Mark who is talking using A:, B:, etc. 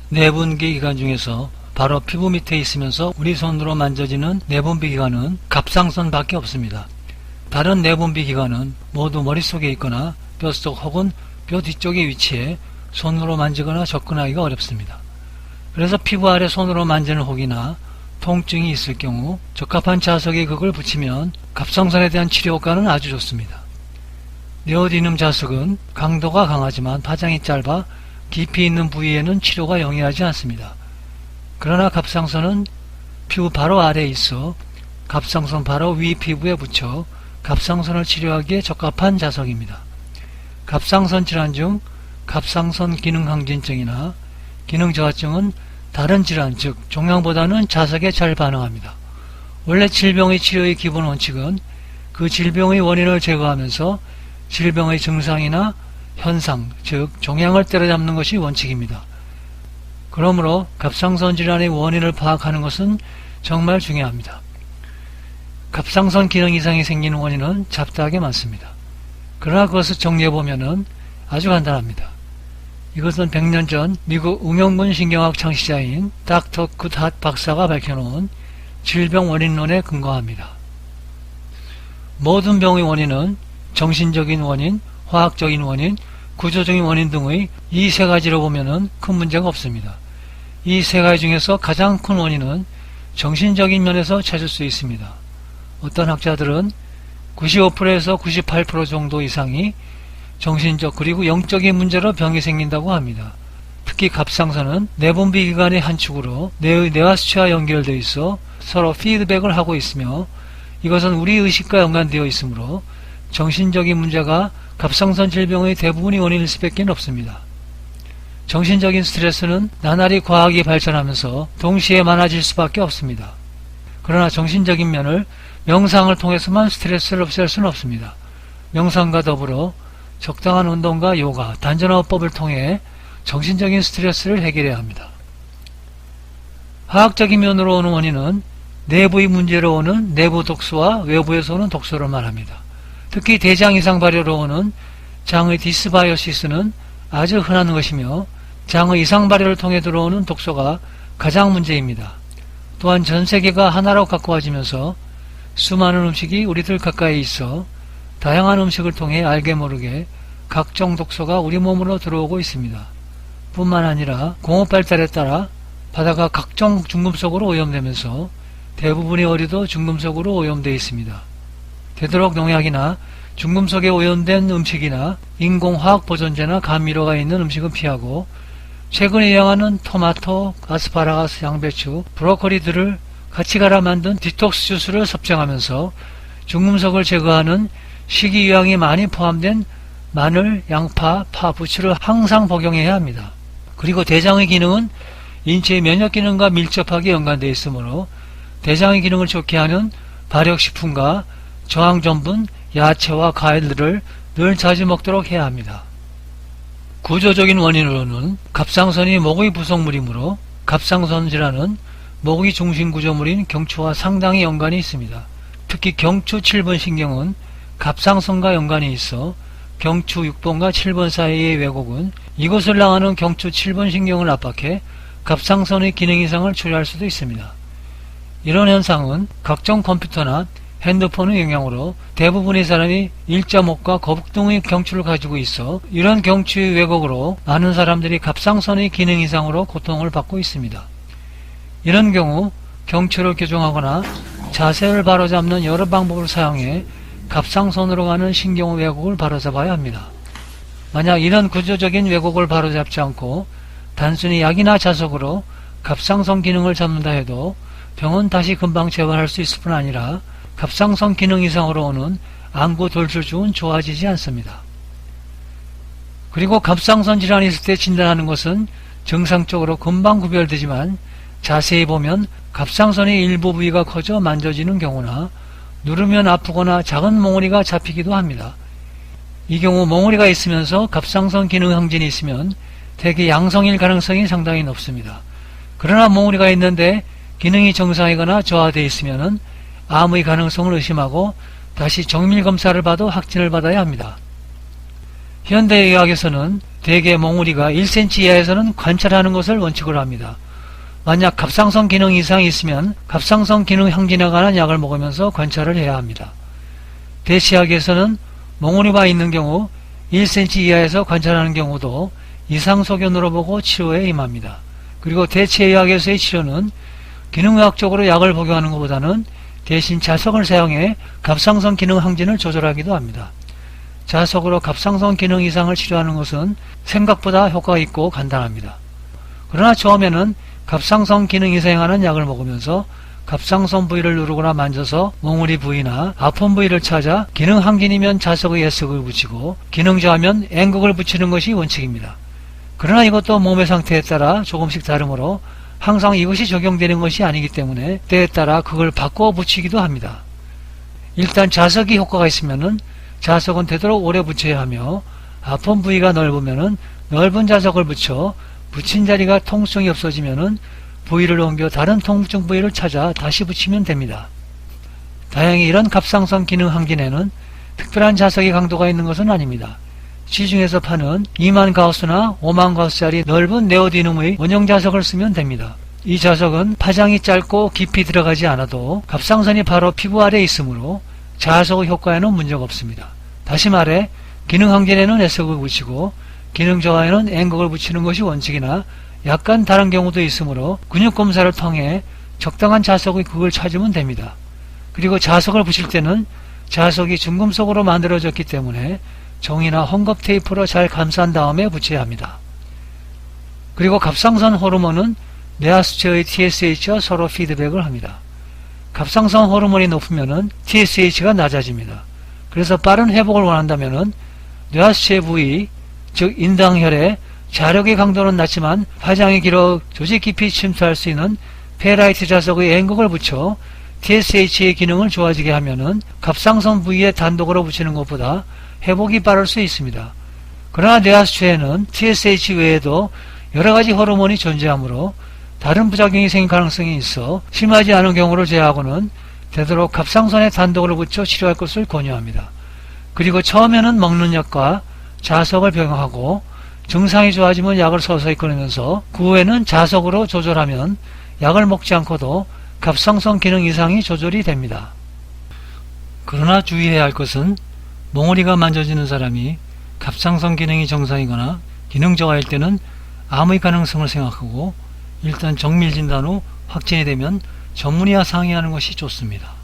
A: 내분비 기관 중에서 바로 피부 밑에 있으면서 우리 손으로 만져지는 내분비 기관은 갑상선 밖에 없습니다. 다른 내분비 기관은 모두 머릿속에 있거나 뼛속 혹은 뼈 뒤쪽에 위치해 손으로 만지거나 접근하기가 어렵습니다. 그래서 피부 아래 손으로 만지는 혹이나 통증이 있을 경우 적합한 자석에 그걸 붙이면 갑상선에 대한 치료 효과는 아주 좋습니다. 네오디눔 자석은 강도가 강하지만 파장이 짧아 깊이 있는 부위에는 치료가 용이하지 않습니다. 그러나 갑상선은 피부 바로 아래에 있어 갑상선 바로 위 피부에 붙여 갑상선을 치료하기에 적합한 자석입니다. 갑상선 질환 중 갑상선 기능항진증이나 기능저하증은 다른 질환 즉 종양보다는 자석에 잘 반응합니다. 원래 질병의 치료의 기본 원칙은 그 질병의 원인을 제거하면서 질병의 증상이나 현상 즉 종양을 때려잡는 것이 원칙입니다. 그러므로 갑상선 질환의 원인을 파악하는 것은 정말 중요합니다. 갑상선 기능 이상이 생기는 원인은 잡다하게 많습니다. 그러나 그것을 정리해보면 아주 간단합니다. 이것은 100년 전 미국 응용군 신경학 창시자인 닥터 굿핫 박사가 밝혀놓은 질병 원인론에 근거합니다. 모든 병의 원인은 정신적인 원인, 화학적인 원인, 구조적인 원인 등의 이 세 가지로 보면 큰 문제가 없습니다. 이 세 가지 중에서 가장 큰 원인은 정신적인 면에서 찾을 수 있습니다. 어떤 학자들은 95%에서 98% 정도 이상이 정신적 그리고 영적인 문제로 병이 생긴다고 합니다. 특히 갑상선은 내분비 기관의 한 축으로 뇌의 뇌하수체와 연결되어 있어 서로 피드백을 하고 있으며 이것은 우리 의식과 연관되어 있으므로 정신적인 문제가 갑상선 질병의 대부분이 원인일 수밖에 없습니다. 정신적인 스트레스는 나날이 과학이 발전하면서 동시에 많아질 수밖에 없습니다. 그러나 정신적인 면을 명상을 통해서만 스트레스를 없앨 수는 없습니다. 명상과 더불어 적당한 운동과 요가, 단전화법을 통해 정신적인 스트레스를 해결해야 합니다. 화학적인 면으로 오는 원인은 내부의 문제로 오는 내부 독소와 외부에서 오는 독소를 말합니다. 특히 대장 이상 발효로 오는 장의 디스바이오시스는 아주 흔한 것이며 장의 이상 발효를 통해 들어오는 독소가 가장 문제입니다. 또한 전 세계가 하나로 가까워지면서 수많은 음식이 우리들 가까이 있어 다양한 음식을 통해 알게 모르게 각종 독소가 우리 몸으로 들어오고 있습니다. 뿐만 아니라 공업 발달에 따라 바다가 각종 중금속으로 오염되면서 대부분의 어류도 중금속으로 오염되어 있습니다. 되도록 농약이나 중금속에 오염된 음식이나 인공화학 보존제나 감미료가 있는 음식은 피하고 최근에 유행하는 토마토, 아스파라거스, 양배추, 브로콜리들을 같이 갈아 만든 디톡스 주스를 섭정하면서 중금속을 제거하는 식이유황이 많이 포함된 마늘, 양파, 파, 부추를 항상 복용해야 합니다. 그리고 대장의 기능은 인체의 면역 기능과 밀접하게 연관되어 있으므로 대장의 기능을 좋게 하는 발효식품과 저항전분, 야채와 과일들을 늘 자주 먹도록 해야 합니다. 구조적인 원인으로는 갑상선이 목의 부속물이므로 갑상선 질환은 목의 중심 구조물인 경추와 상당히 연관이 있습니다. 특히 경추 7번 신경은 갑상선과 연관이 있어 경추 6번과 7번 사이의 왜곡은 이곳을 나가는 경추 7번 신경을 압박해 갑상선의 기능 이상을 초래할 수도 있습니다. 이런 현상은 각종 컴퓨터나 핸드폰의 영향으로 대부분의 사람이 1.5과 거북 등의 경추를 가지고 있어 이런 경추의 왜곡으로 많은 사람들이 갑상선의 기능 이상으로 고통을 받고 있습니다. 이런 경우 경추를 교정하거나 자세를 바로잡는 여러 방법을 사용해 갑상선으로 가는 신경 왜곡을 바로잡아야 합니다. 만약 이런 구조적인 왜곡을 바로잡지 않고 단순히 약이나 자석으로 갑상선 기능을 잡는다 해도 병은 다시 금방 재발할 수 있을 뿐 아니라 갑상선 기능 이상으로 오는 안구 돌출증은 좋아지지 않습니다. 그리고 갑상선 질환이 있을 때 진단하는 것은 정상적으로 금방 구별되지만 자세히 보면 갑상선의 일부 부위가 커져 만져지는 경우나 누르면 아프거나 작은 몽우리가 잡히기도 합니다. 이 경우 몽우리가 있으면서 갑상선 기능 항진이 있으면 대개 양성일 가능성이 상당히 높습니다. 그러나 몽우리가 있는데 기능이 정상이거나 저하되어 있으면 암의 가능성을 의심하고 다시 정밀검사를 받아 확진을 받아야 합니다. 현대의학에서는 대개 몽우리가 1cm 이하에서는 관찰하는 것을 원칙으로 합니다. 만약 갑상선 기능 이상이 있으면 갑상선 기능 향진에 관한 약을 먹으면서 관찰을 해야 합니다. 대치약에서는 몽우리가 있는 경우 1cm 이하에서 관찰하는 경우도 이상소견으로 보고 치료에 임합니다. 그리고 대체의학에서의 치료는 기능의학적으로 약을 복용하는 것보다는 대신 자석을 사용해 갑상선 기능 항진을 조절하기도 합니다. 자석으로 갑상선 기능 이상을 치료하는 것은 생각보다 효과가 있고 간단합니다. 그러나 처음에는 갑상선 기능 이상에 관한 약을 먹으면서 갑상선 부위를 누르거나 만져서 몽우리 부위나 아픈 부위를 찾아 기능 항진이면 자석의 예석을 붙이고 기능 저하면 N극을 붙이는 것이 원칙입니다. 그러나 이것도 몸의 상태에 따라 조금씩 다르므로 항상 이것이 적용되는 것이 아니기 때문에 때에 따라 그걸 바꿔 붙이기도 합니다. 일단 자석이 효과가 있으면은 자석은 되도록 오래 붙여야 하며 아픈 부위가 넓으면은 넓은 자석을 붙여 붙인 자리가 통증이 없어지면은 부위를 옮겨 다른 통증 부위를 찾아 다시 붙이면 됩니다. 다행히 이런 갑상선 기능 항진에는 특별한 자석의 강도가 있는 것은 아닙니다. 시중에서 파는 2만 가우스나 5만 가우스짜리 넓은 네오디눔의 원형 자석을 쓰면 됩니다. 이 자석은 파장이 짧고 깊이 들어가지 않아도 갑상선이 바로 피부 아래에 있으므로 자석의 효과에는 문제가 없습니다. 다시 말해 기능 항진에는 S극을 붙이고 기능 저하에는 N극을 붙이는 것이 원칙이나 약간 다른 경우도 있으므로 근육검사를 통해 적당한 자석의 극을 찾으면 됩니다. 그리고 자석을 붙일 때는 자석이 중금속으로 만들어졌기 때문에 종이나 헝겊 테이프로 잘 감싼 다음에 붙여야 합니다. 그리고 갑상선 호르몬은 뇌하 수체의 TSH와 서로 피드백을 합니다. 갑상선 호르몬이 높으면 TSH가 낮아집니다. 그래서 빠른 회복을 원한다면 뇌하 수체 부위, 즉 인당혈에 자력의 강도는 낮지만 파장이 길어 조직 깊이 침투할 수 있는 페라이트 자석의 N극을 붙여 TSH의 기능을 좋아지게 하면은 갑상선 부위에 단독으로 붙이는 것보다 회복이 빠를 수 있습니다. 그러나 뇌하수체에는 TSH 외에도 여러가지 호르몬이 존재하므로 다른 부작용이 생길 가능성이 있어 심하지 않은 경우를 제외하고는 되도록 갑상선에 단독으로 붙여 치료할 것을 권유합니다. 그리고 처음에는 먹는 약과 자석을 병행하고 증상이 좋아지면 약을 서서히 끊으면서 그 후에는 자석으로 조절하면 약을 먹지 않고도 갑상선 기능 이상이 조절이 됩니다. 그러나 주의해야 할 것은 몽우리가 만져지는 사람이 갑상선 기능이 정상이거나 기능 저하일 때는 암의 가능성을 생각하고 일단 정밀 진단 후 확진이 되면 전문의와 상의하는 것이 좋습니다.